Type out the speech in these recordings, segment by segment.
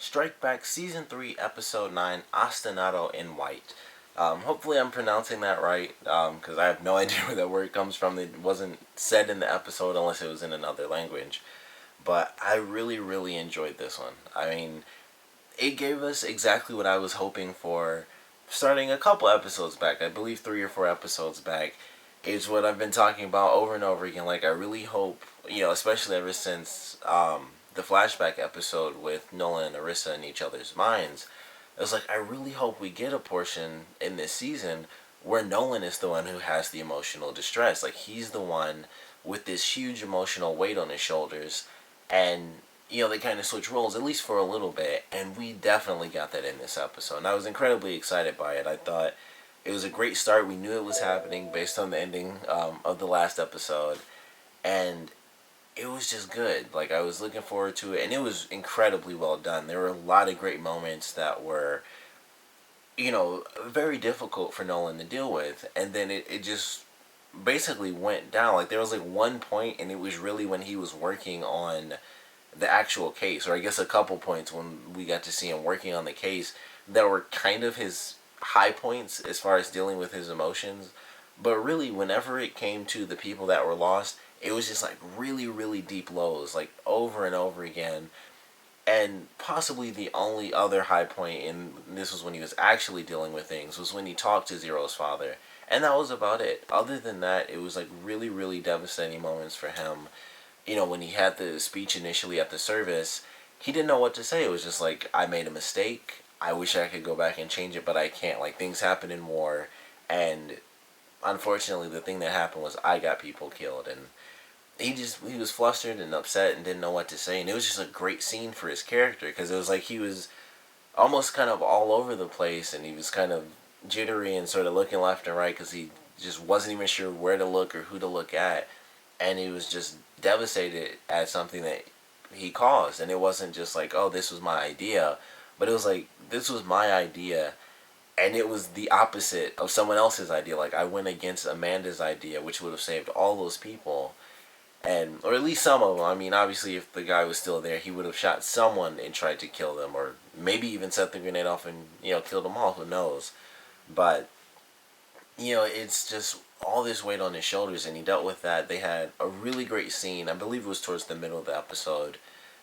Strike Back Season 3, Episode 9, Ostinato in White. Hopefully I'm pronouncing that right, because I have no idea where that word comes from. It wasn't said in the episode unless it was in another language. But I really, really enjoyed this one. I mean, it gave us exactly what I was hoping for starting a couple episodes back. I believe 3 or 4 episodes back. It's what I've been talking about over and over again. Like, I really hope, especially ever since the flashback episode with Nolan and Arissa in each other's minds. It was like, I really hope we get a portion in this season where Nolan is the one who has the emotional distress. Like, he's the one with this huge emotional weight on his shoulders. And, they kind of switch roles, at least for a little bit. And we definitely got that in this episode. And I was incredibly excited by it. I thought it was a great start. We knew it was happening based on the ending of the last episode. And it was just good. Like, I was looking forward to it, and it was incredibly well done. There were a lot of great moments that were, very difficult for Nolan to deal with, and then it just basically went down. Like, there was like one point, and it was really when he was working on the actual case, or I guess a couple points when we got to see him working on the case that were kind of his high points as far as dealing with his emotions. But really, whenever it came to the people that were lost, it was just like really, really deep lows, like over and over again. And possibly the only other high point, and this was when he was actually dealing with things, was when he talked to Zero's father. And that was about it. Other than that, it was like really, really devastating moments for him. When he had the speech initially at the service, he didn't know what to say. It was just like, I made a mistake. I wish I could go back and change it, but I can't. Like, things happen in war, and unfortunately, the thing that happened was I got people killed, and he was flustered and upset and didn't know what to say, and it was just a great scene for his character because it was like he was almost kind of all over the place, and he was kind of jittery and sort of looking left and right because he just wasn't even sure where to look or who to look at, and he was just devastated at something that he caused, and it wasn't just like, oh, this was my idea, but it was like, this was my idea, and it was the opposite of someone else's idea. Like, I went against Amanda's idea, which would have saved all those people, and or at least some of them. I mean, obviously, if the guy was still there, he would have shot someone and tried to kill them, or maybe even set the grenade off and killed them all. Who knows? But it's just all this weight on his shoulders, and he dealt with that. They had a really great scene. I believe it was towards the middle of the episode.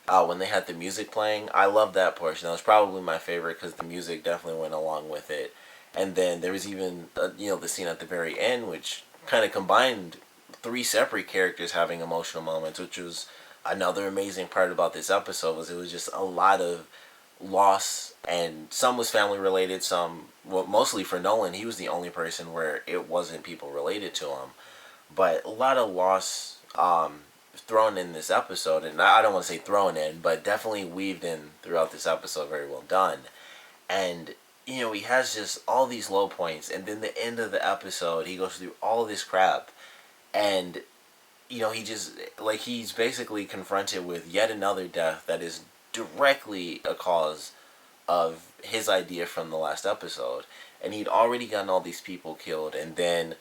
When they had the music playing, I loved that portion. That was probably my favorite because the music definitely went along with it. And then there was even the scene at the very end, which kind of combined three separate characters having emotional moments, which was another amazing part about this episode. Was it was just a lot of loss, and some was family related, some, well, mostly for Nolan, he was the only person where it wasn't people related to him, but a lot of loss thrown in this episode, and I don't want to say thrown in, but definitely weaved in throughout this episode. Very well done. And he has just all these low points, and then the end of the episode, he goes through all this crap, and he just, like, he's basically confronted with yet another death that is directly a cause of his idea from the last episode. And he'd already gotten all these people killed, and then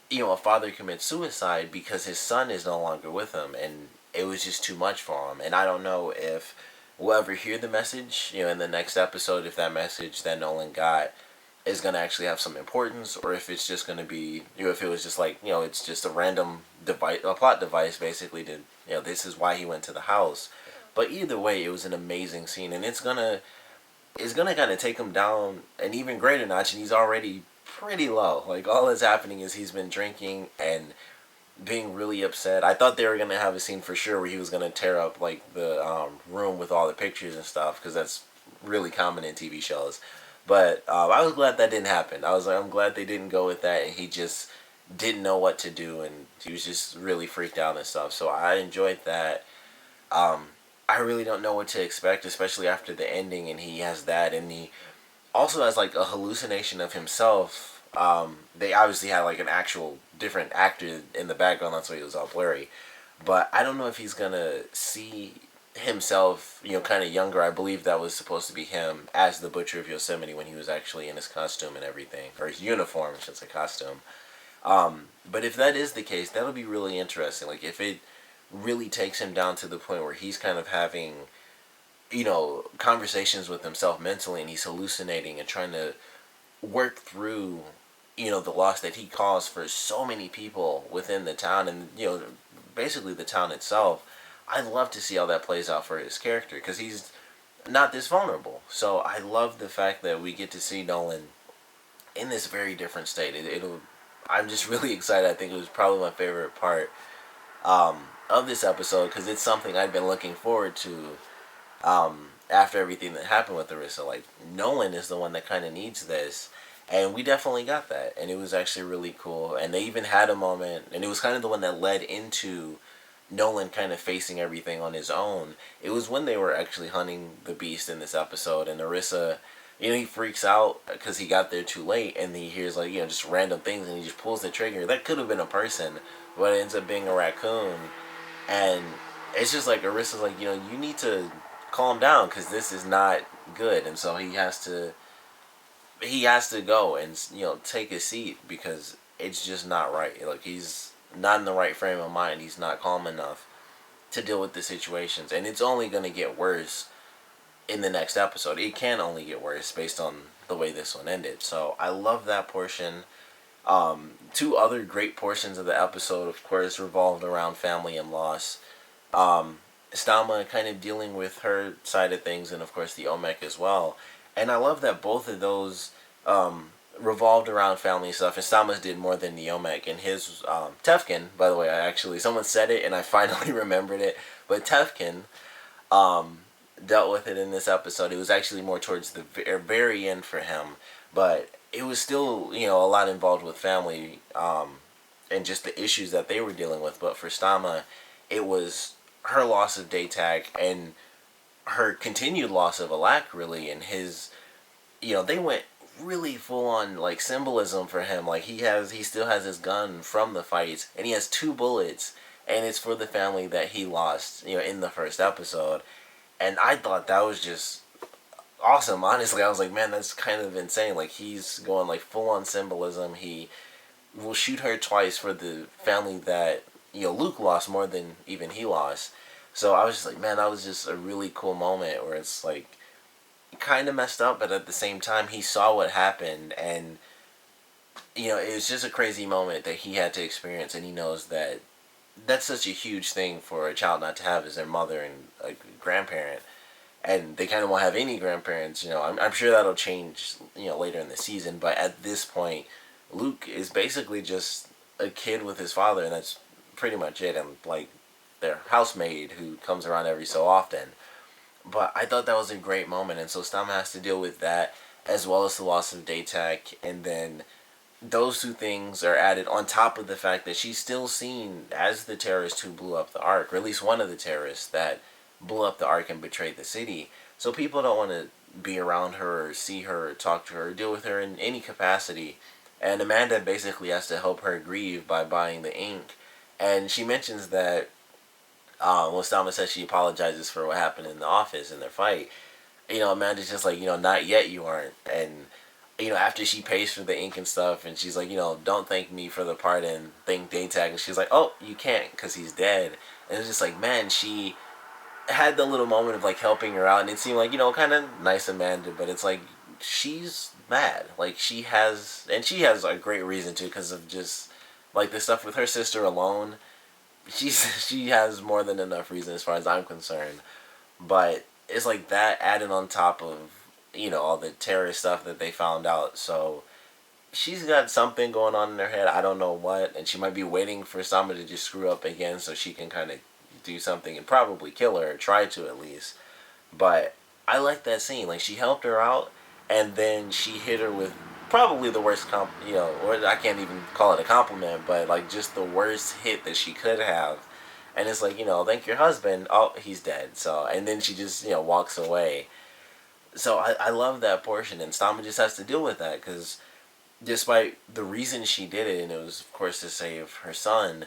a father commits suicide because his son is no longer with him, and it was just too much for him. And I don't know if we'll ever hear the message in the next episode, if that message that Nolan got is going to actually have some importance, or if it's just going to be, if it was just like, it's just a random device, a plot device, basically, to, this is why he went to the house. But either way, it was an amazing scene, and it's gonna kind of take him down an even greater notch, and he's already pretty low. Like, all that's happening is he's been drinking and being really upset. I thought they were gonna have a scene for sure where he was gonna tear up like the room with all the pictures and stuff, because that's really common in TV shows. But I was glad that didn't happen. I'm glad they didn't go with that, and he just didn't know what to do, and he was just really freaked out and stuff. So I enjoyed that. I really don't know what to expect, especially after the ending, and he has that, and he also has like a hallucination of himself. They obviously had like an actual different actor in the background, that's why it was all blurry. But I don't know if he's gonna see himself, kind of younger. I believe that was supposed to be him as the Butcher of Yosemite when he was actually in his costume and everything, or his uniform, since a costume. But if that is the case, that'll be really interesting. Like, if it really takes him down to the point where he's kind of having conversations with himself mentally, and he's hallucinating and trying to work through, the loss that he caused for so many people within the town, and, basically the town itself. I love to see how that plays out for his character, because he's not this vulnerable. So I love the fact that we get to see Nolan in this very different state. It'll. I'm just really excited. I think it was probably my favorite part of this episode, because it's something I've been looking forward to after everything that happened with Arissa. Like, Nolan is the one that kind of needs this, and we definitely got that, and it was actually really cool. And they even had a moment, and it was kind of the one that led into Nolan kind of facing everything on his own. It was when they were actually hunting the beast in this episode, and Arissa, he freaks out because he got there too late, and he hears, like, just random things, and he just pulls the trigger. That could have been a person, but it ends up being a raccoon. And it's just like, Arissa's like, you need to calm down, because this is not good. And so he has to go and, take a seat, because it's just not right. Like, he's not in the right frame of mind. He's not calm enough to deal with the situations, and it's only going to get worse in the next episode. It can only get worse based on the way this one ended. So I love that portion. Two other great portions of the episode, of course, revolved around family and loss. Stama kind of dealing with her side of things, and of course the Omek as well. And I love that both of those revolved around family stuff. And Stama's did more than the Omek. And his Tefkin, by the way, someone said it and I finally remembered it. But Tefkin dealt with it in this episode. It was actually more towards the very end for him, but it was still, a lot involved with family, and just the issues that they were dealing with. But for Stama, it was her loss of Daytag and her continued loss of Alak, really, and his, they went really full on, like, symbolism for him. Like, he still has his gun from the fights, and he has 2 bullets, and it's for the family that he lost, in the first episode. And I thought that was just awesome, honestly. I was like, man, that's kind of insane. Like, he's going, like, full on symbolism. He will shoot her twice for the family that, Luke lost more than even he lost. So I was just like, man, that was just a really cool moment where it's like, kind of messed up, but at the same time, he saw what happened, and, it was just a crazy moment that he had to experience, and he knows that that's such a huge thing for a child not to have, is their mother and a grandparent, and they kind of won't have any grandparents. I'm sure that'll change, later in the season, but at this point, Luke is basically just a kid with his father, and that's pretty much it, and, like, their housemaid who comes around every so often. But I thought that was a great moment, and so Stama has to deal with that, as well as the loss of Daytag, and then those 2 things are added on top of the fact that she's still seen as the terrorist who blew up the Ark, or at least one of the terrorists that blew up the Ark and betrayed the city. So people don't want to be around her or see her or talk to her or deal with her in any capacity. And Amanda basically has to help her grieve by buying the ink. And she mentions that when Stama says she apologizes for what happened in the office in their fight, Amanda's just like, not yet, you aren't. And after she pays for the ink and stuff, and she's like, don't thank me for the part and thank Daytag, and she's like, oh, you can't, because he's dead. And it's just like, man, she had the little moment of, like, helping her out, and it seemed like, kind of nice Amanda, but it's like, she's mad. Like, she has a great reason to, because of just, like, the stuff with her sister alone. She has more than enough reason as far as I'm concerned. But it's like that added on top of, all the terrorist stuff that they found out. So she's got something going on in her head. I don't know what. And she might be waiting for somebody to just screw up again so she can kind of do something and probably kill her, or try to at least. But I like that scene. Like, she helped her out, and then she hit her with probably the worst or I can't even call it a compliment, but, like, just the worst hit that she could have. And it's like, thank your husband. Oh, he's dead. So, and then she just, walks away. So I love that portion, and Stama just has to deal with that, because despite the reason she did it, and it was, of course, to save her son,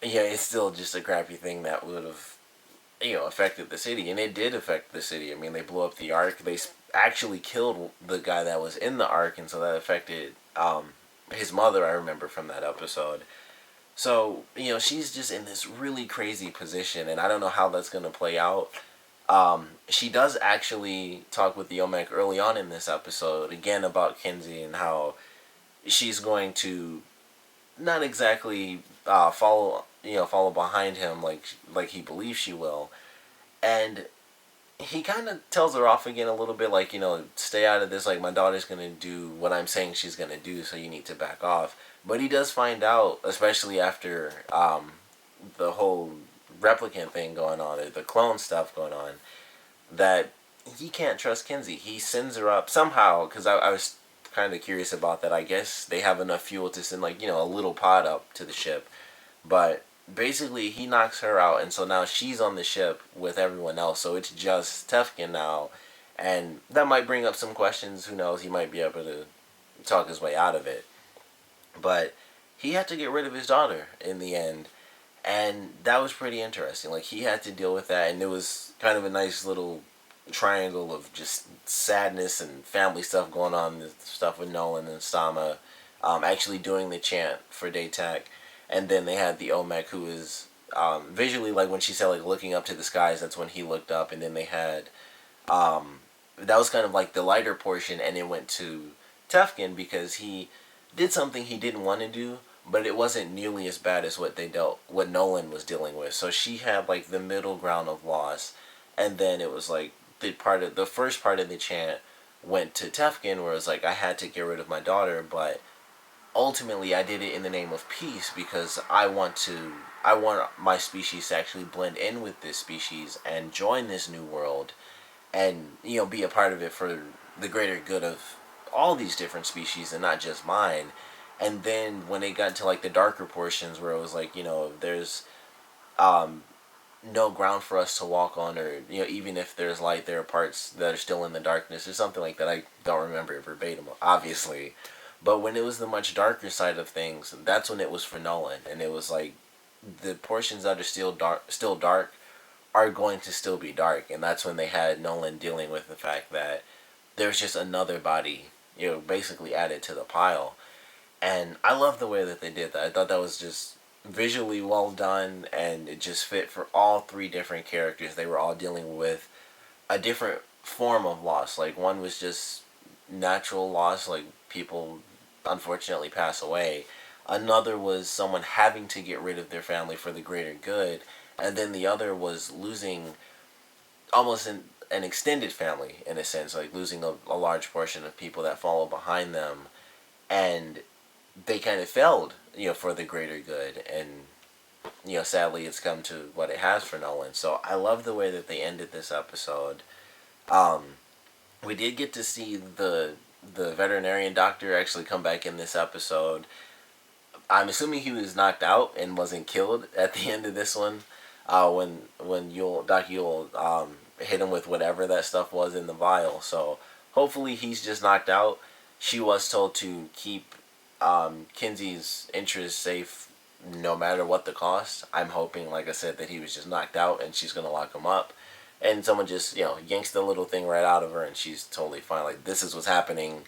it's still just a crappy thing that would have, affected the city. And it did affect the city. I mean, they blew up the Ark. They actually killed the guy that was in the Ark, and so that affected his mother, I remember from that episode. So, she's just in this really crazy position, and I don't know how that's going to play out. She does actually talk with the Olmec early on in this episode again about Kinsey and how she's going to not exactly follow behind him like he believes she will, and he kind of tells her off again a little bit, like, stay out of this, like, my daughter's gonna do what I'm saying she's gonna do, so you need to back off. But he does find out, especially after the whole replicant thing going on, or the clone stuff going on, that he can't trust Kinsey. He sends her up somehow, because I was kind of curious about that. I guess they have enough fuel to send, like, a little pod up to the ship. But basically, he knocks her out, and so now she's on the ship with everyone else. So it's just Tefkin now, and that might bring up some questions. Who knows? He might be able to talk his way out of it. But he had to get rid of his daughter in the end, and that was pretty interesting. Like, he had to deal with that, and it was kind of a nice little triangle of just sadness and family stuff going on. The stuff with Nolan and Sama, actually doing the chant for Daytak, and then they had the Olmec who was visually, like, when she said, like, looking up to the skies, that's when he looked up, and then they had that was kind of like the lighter portion, and it went to Tefkin because he did something he didn't want to do, but it wasn't nearly as bad as what Nolan was dealing with. So she had, like, the middle ground of loss, and then it was like the first part of the chant went to Tefkin, where it was like, I had to get rid of my daughter, but ultimately I did it in the name of peace because I want my species to actually blend in with this species and join this new world, and be a part of it for the greater good of all these different species and not just mine. And then when it got to, like, the darker portions where it was like, there's um no ground for us to walk on, or even if there's light, there are parts that are still in the darkness or something like that. I don't remember it verbatim, obviously, but when it was the much darker side of things, that's when it was for Nolan, and it was like the portions that are still dark are going to still be dark, and that's when they had Nolan dealing with the fact that there's just another body, basically added to the pile. And I love the way that they did that. I thought that was just visually well done, and it just fit for all three different characters. They were all dealing with a different form of loss. Like, one was just natural loss, like people unfortunately pass away. Another was someone having to get rid of their family for the greater good. And then the other was losing almost an extended family, in a sense, like losing a large portion of people that follow behind them. And they kind of failed, for the greater good. And, sadly, it's come to what it has for Nolan. So I love the way that they ended this episode. Um, we did get to see the veterinarian doctor actually come back in this episode. I'm assuming he was knocked out and wasn't killed at the end of this one. When Doc Yule hit him with whatever that stuff was in the vial. So hopefully he's just knocked out. She was told to keep Kinsey's interests safe no matter what the cost. I'm hoping, like I said, that he was just knocked out and she's going to lock him up. And someone just, yanks the little thing right out of her and she's totally fine. Like, this is what's happening.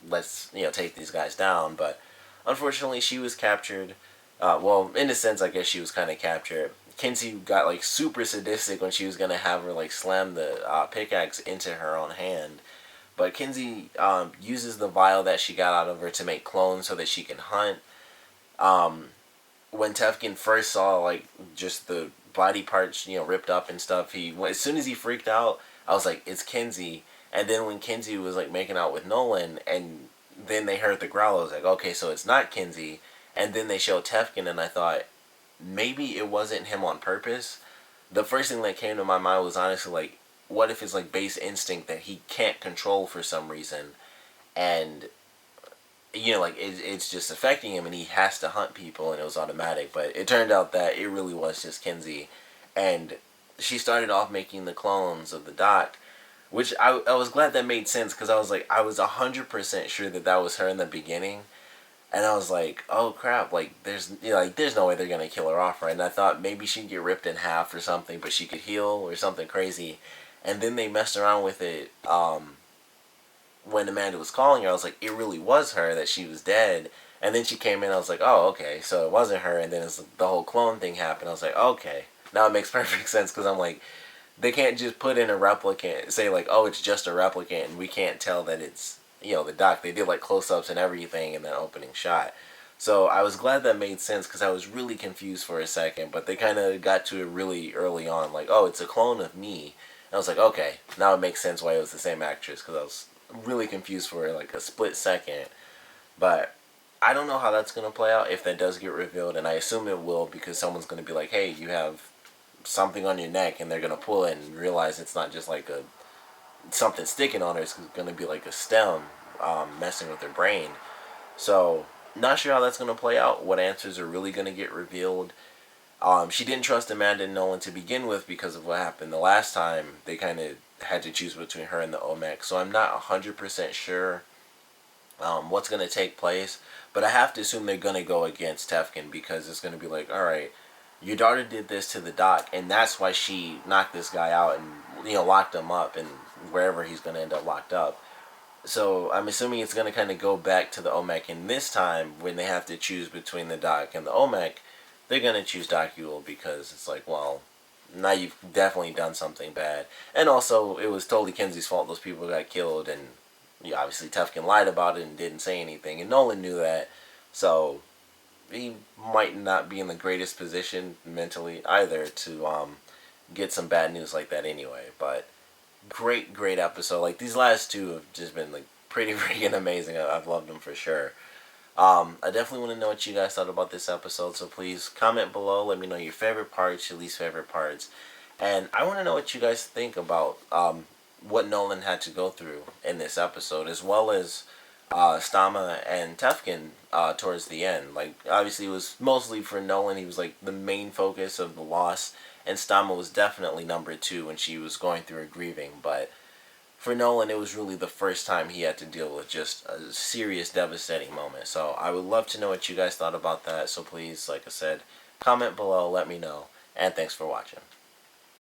Let's, take these guys down. But unfortunately, she was captured. Well, in a sense, I guess she was kind of captured. Kinsey got, like, super sadistic when she was going to have her, like, slam the pickaxe into her own hand. But Kinsey uses the vial that she got out of her to make clones so that she can hunt. When Tefkin first saw, like, just the body parts, ripped up and stuff, as soon as he freaked out, I was like, it's Kinsey. And then when Kinsey was, like, making out with Nolan, and then they heard the growl, I was like, okay, so it's not Kinsey. And then they showed Tefkin, and I thought, maybe it wasn't him on purpose. The first thing that came to my mind was honestly, like, what if it's, like, base instinct that he can't control for some reason, and like, it's just affecting him and he has to hunt people and it was automatic. But it turned out that it really was just Kinsey. And she started off making the clones of the Doc, which I was glad that made sense, because I was like, I was 100% sure that was her in the beginning. And I was like, oh crap, like, there's there's no way they're gonna kill her off, right? And I thought maybe she'd get ripped in half or something, but she could heal or something crazy. And then they messed around with it when Amanda was calling her. I was like, it really was her, that she was dead. And then she came in, I was like, oh, okay, so it wasn't her. And then the whole clone thing happened. I was like, okay, now it makes perfect sense, because I'm like, they can't just put in a replicant, say like, oh, it's just a replicant, and we can't tell that it's, the doc. They did like close-ups and everything in that opening shot. So I was glad that made sense because I was really confused for a second, but they kind of got to it really early on, like, oh, it's a clone of me. And I was like, okay, now it makes sense why it was the same actress, because I was really confused for like a split second. But I don't know how that's going to play out if that does get revealed, and I assume it will because someone's going to be like, hey, you have something on your neck, and they're going to pull it and realize it's not just like a something sticking on her. It's going to be like a stem messing with her brain. So not sure how that's going to play out, what answers are really going to get revealed. She didn't trust Amanda and Nolan to begin with because of what happened the last time. They kind of had to choose between her and the Olmec. So I'm not 100% sure what's going to take place. But I have to assume they're going to go against Tefkin because it's going to be like, all right, your daughter did this to the doc, and that's why she knocked this guy out and, locked him up and wherever he's going to end up locked up. So I'm assuming it's going to kind of go back to the Olmec, and this time when they have to choose between the doc and the Olmec, they're going to choose Doc Yule because it's like, well, now you've definitely done something bad. And also, it was totally Kenzie's fault those people got killed, and obviously Tefkin lied about it and didn't say anything, and Nolan knew that, so he might not be in the greatest position mentally either to get some bad news like that anyway. But great episode. Like, these last two have just been like pretty freaking amazing. I've loved them for sure. I definitely want to know what you guys thought about this episode, so please comment below. Let me know your favorite parts, your least favorite parts, and I want to know what you guys think about what Nolan had to go through in this episode, as well as Stama and Tefkin towards the end. Like, obviously it was mostly for Nolan. He was like the main focus of the loss, and Stama was definitely number two when she was going through her grieving. But for Nolan, it was really the first time he had to deal with just a serious, devastating moment. So I would love to know what you guys thought about that. So please, like I said, comment below, let me know, and thanks for watching.